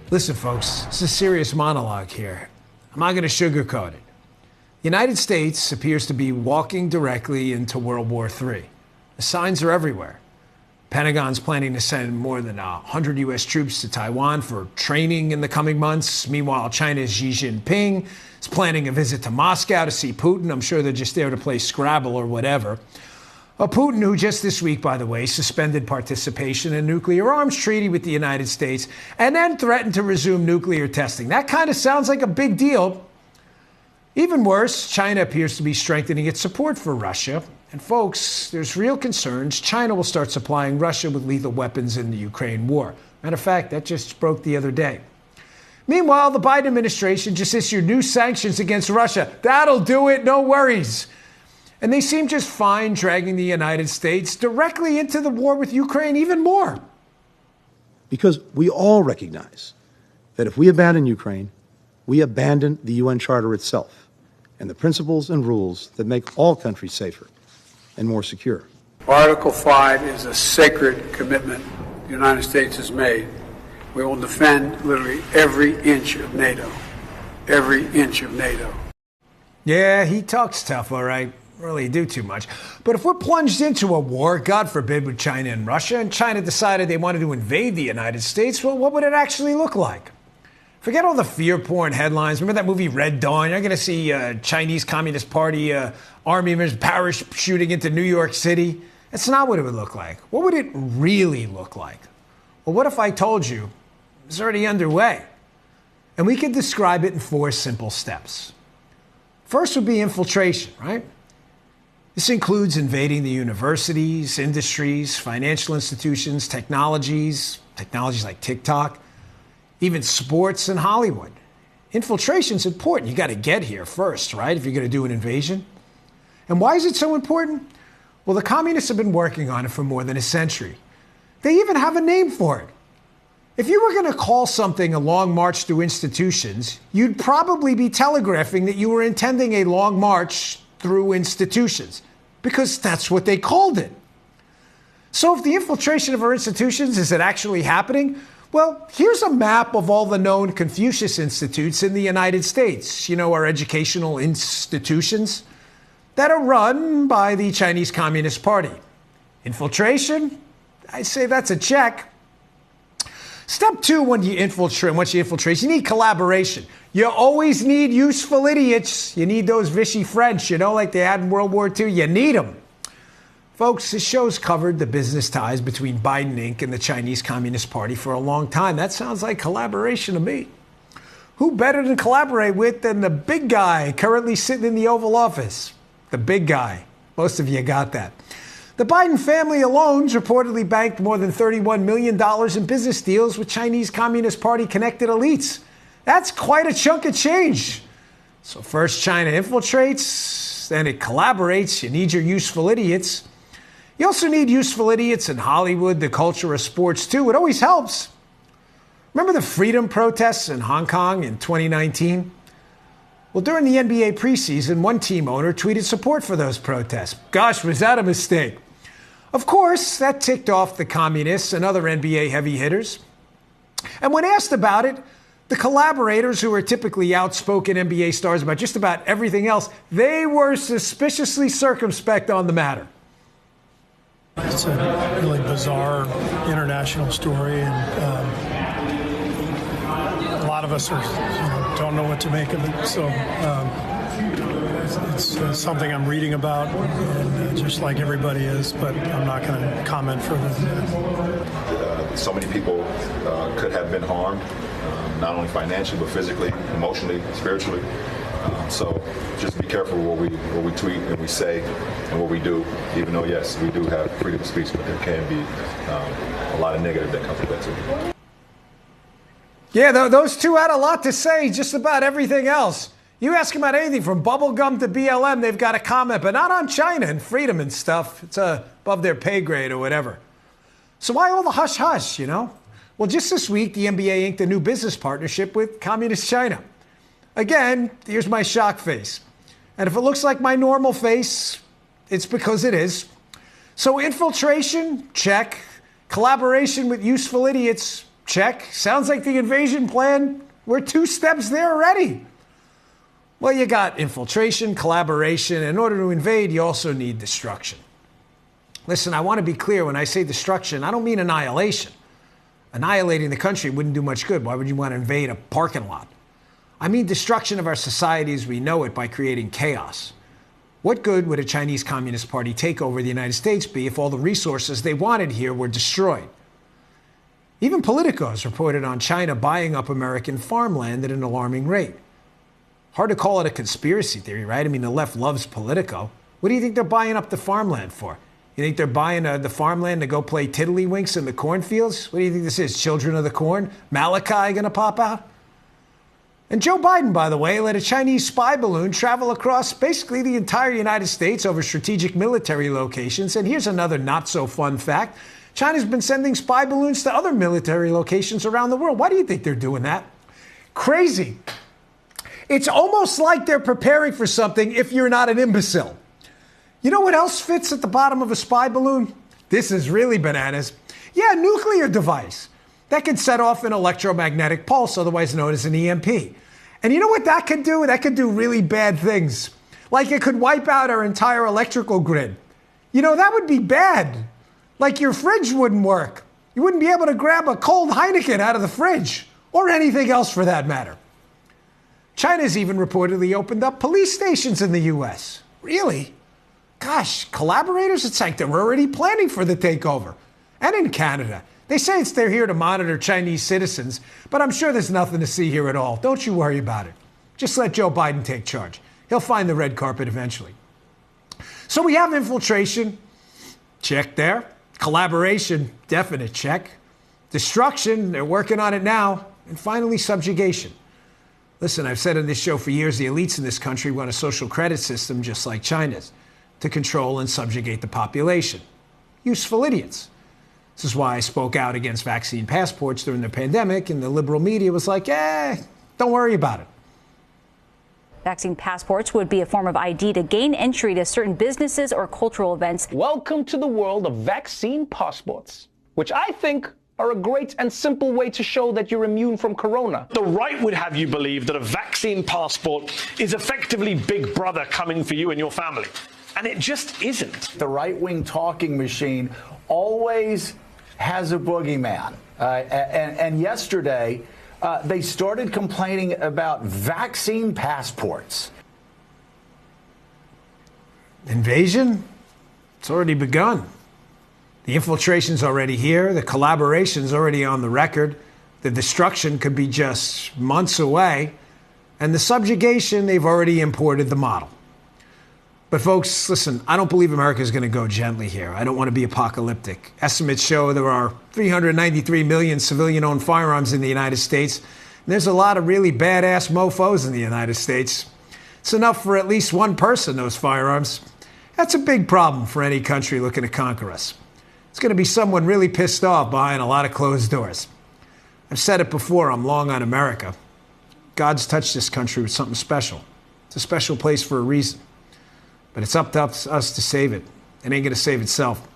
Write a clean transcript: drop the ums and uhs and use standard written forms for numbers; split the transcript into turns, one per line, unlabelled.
Listen, folks, it's a serious monologue here. I'm not going to sugarcoat it. The United States appears to be walking directly into World War III. The signs are everywhere. Pentagon's planning to send more than 100 U.S. troops to Taiwan for training in the coming months. Meanwhile, China's Xi Jinping is planning a visit to Moscow to see Putin. I'm sure they're just there to play Scrabble or whatever. Putin, who just this week, by the way, suspended participation in a nuclear arms treaty with the United States and then threatened to resume nuclear testing. That kind of sounds like a big deal. Even worse, China appears to be strengthening its support for Russia. And folks, there's real concerns China will start supplying Russia with lethal weapons in the Ukraine war. Matter of fact, that just broke the other day. Meanwhile, the Biden administration just issued new sanctions against Russia. That'll do it, no worries. And they seem just fine dragging the United States directly into the war with Ukraine even more.
Because we all recognize that if we abandon Ukraine, we abandon the UN Charter itself and the principles and rules that make all countries safer and more secure.
Article 5 is a sacred commitment the United States has made. We will defend literally every inch of NATO. Every inch of NATO.
Yeah, he talks tough, all right. Really do too much. But if we're plunged into a war, God forbid, with China and Russia, and China decided they wanted to invade the United States, well, what would it actually look like? Forget all the fear porn headlines. Remember that movie Red Dawn? You're going to see Chinese Communist Party army members parachuting into New York City. That's not what it would look like. What would it really look like? Well, what if I told you it's already underway? And we could describe it in 4 simple steps. First would be infiltration, right? This includes invading the universities, industries, financial institutions, technologies like TikTok, even sports and Hollywood. Infiltration's important. You got to get here first, right, if you're going to do an invasion. And why is it so important? Well, the communists have been working on it for more than a century. They even have a name for it. If you were going to call something a long march through institutions, you'd probably be telegraphing that you were intending a long march through institutions, because that's what they called it. So if the infiltration of our institutions is it actually happening? Well, here's a map of all the known Confucius Institutes in the United States. You know, our educational institutions that are run by the Chinese Communist Party. Infiltration? I say that's a check. Step 2, once you infiltrate, you need collaboration. You always need useful idiots. You need those Vichy French, like they had in World War II. You need them. Folks, this show's covered the business ties between Biden Inc. and the Chinese Communist Party for a long time. That sounds like collaboration to me. Who better to collaborate with than the big guy currently sitting in the Oval Office? The big guy. Most of you got that. The Biden family alone reportedly banked more than $31 million in business deals with Chinese Communist Party-connected elites. That's quite a chunk of change. So first China infiltrates, then it collaborates. You need your useful idiots. You also need useful idiots in Hollywood, the culture of sports, too. It always helps. Remember the freedom protests in Hong Kong in 2019? Well, during the NBA preseason, one team owner tweeted support for those protests. Gosh, was that a mistake? Of course, that ticked off the communists and other NBA heavy hitters. And when asked about it, the collaborators, who are typically outspoken NBA stars about just about everything else, they were suspiciously circumspect on the matter.
It's a really bizarre international story, and a lot of us don't know what to make of it. So it's something I'm reading about, and just like everybody is, but I'm not going to comment further than that.
So many people could have been harmed, not only financially, but physically, emotionally, spiritually. So just be careful what we tweet and we say and what we do, even though, yes, we do have freedom of speech, but there can be a lot of negative that comes with that too.
Yeah, those two had a lot to say, just about everything else. You ask them about anything from bubblegum to BLM, they've got a comment, but not on China and freedom and stuff. It's above their pay grade or whatever. So why all the hush-hush, Well, just this week, the NBA inked a new business partnership with Communist China. Again, here's my shock face. And if it looks like my normal face, it's because it is. So infiltration, check. Collaboration with useful idiots, Check. Sounds like the invasion plan. We're 2 steps there already. Well, you got infiltration, collaboration. In order to invade, you also need destruction. Listen, I want to be clear. When I say destruction, I don't mean annihilation. Annihilating the country wouldn't do much good. Why would you want to invade a parking lot? I mean destruction of our society as we know it by creating chaos. What good would a Chinese Communist Party takeover of the United States be if all the resources they wanted here were destroyed? Even Politico has reported on China buying up American farmland at an alarming rate. Hard to call it a conspiracy theory, right? I mean, the left loves Politico. What do you think they're buying up the farmland for? You think they're buying the farmland to go play tiddlywinks in the cornfields? What do you think this is, Children of the Corn? Malachi going to pop out? And Joe Biden, by the way, let a Chinese spy balloon travel across basically the entire United States over strategic military locations. And here's another not-so-fun fact. China's been sending spy balloons to other military locations around the world. Why do you think they're doing that? Crazy. It's almost like they're preparing for something if you're not an imbecile. You know what else fits at the bottom of a spy balloon? This is really bananas. Yeah, a nuclear device that can set off an electromagnetic pulse, otherwise known as an EMP. And you know what that could do? That could do really bad things. Like it could wipe out our entire electrical grid. You know, that would be bad. Like your fridge wouldn't work. You wouldn't be able to grab a cold Heineken out of the fridge, or anything else for that matter. China's even reportedly opened up police stations in the U.S. Really? Gosh, collaborators? It's like they're already planning for the takeover. And in Canada. They say they're here to monitor Chinese citizens, but I'm sure there's nothing to see here at all. Don't you worry about it. Just let Joe Biden take charge. He'll find the red carpet eventually. So we have infiltration. Check there. Collaboration, definite check. Destruction, they're working on it now. And finally, subjugation. Listen, I've said on this show for years, the elites in this country want a social credit system just like China's to control and subjugate the population. Useful idiots. This is why I spoke out against vaccine passports during the pandemic, and the liberal media was like, don't worry about it.
Vaccine passports would be a form of ID to gain entry to certain businesses or cultural events.
Welcome to the world of vaccine passports, which I think are a great and simple way to show that you're immune from corona.
The right would have you believe that a vaccine passport is effectively Big Brother coming for you and your family. And it just isn't.
The right-wing talking machine always has a boogeyman. And yesterday, they started complaining about vaccine passports.
Invasion? It's already begun. The infiltration's already here. The collaboration's already on the record. The destruction could be just months away. And the subjugation, they've already imported the model. But folks, listen, I don't believe America is going to go gently here. I don't want to be apocalyptic. Estimates show there are 393 million civilian-owned firearms in the United States. And there's a lot of really badass mofos in the United States. It's enough for at least one person, those firearms. That's a big problem for any country looking to conquer us. It's going to be someone really pissed off behind a lot of closed doors. I've said it before, I'm long on America. God's touched this country with something special. It's a special place for a reason. But it's up to us to save it. It ain't going to save itself.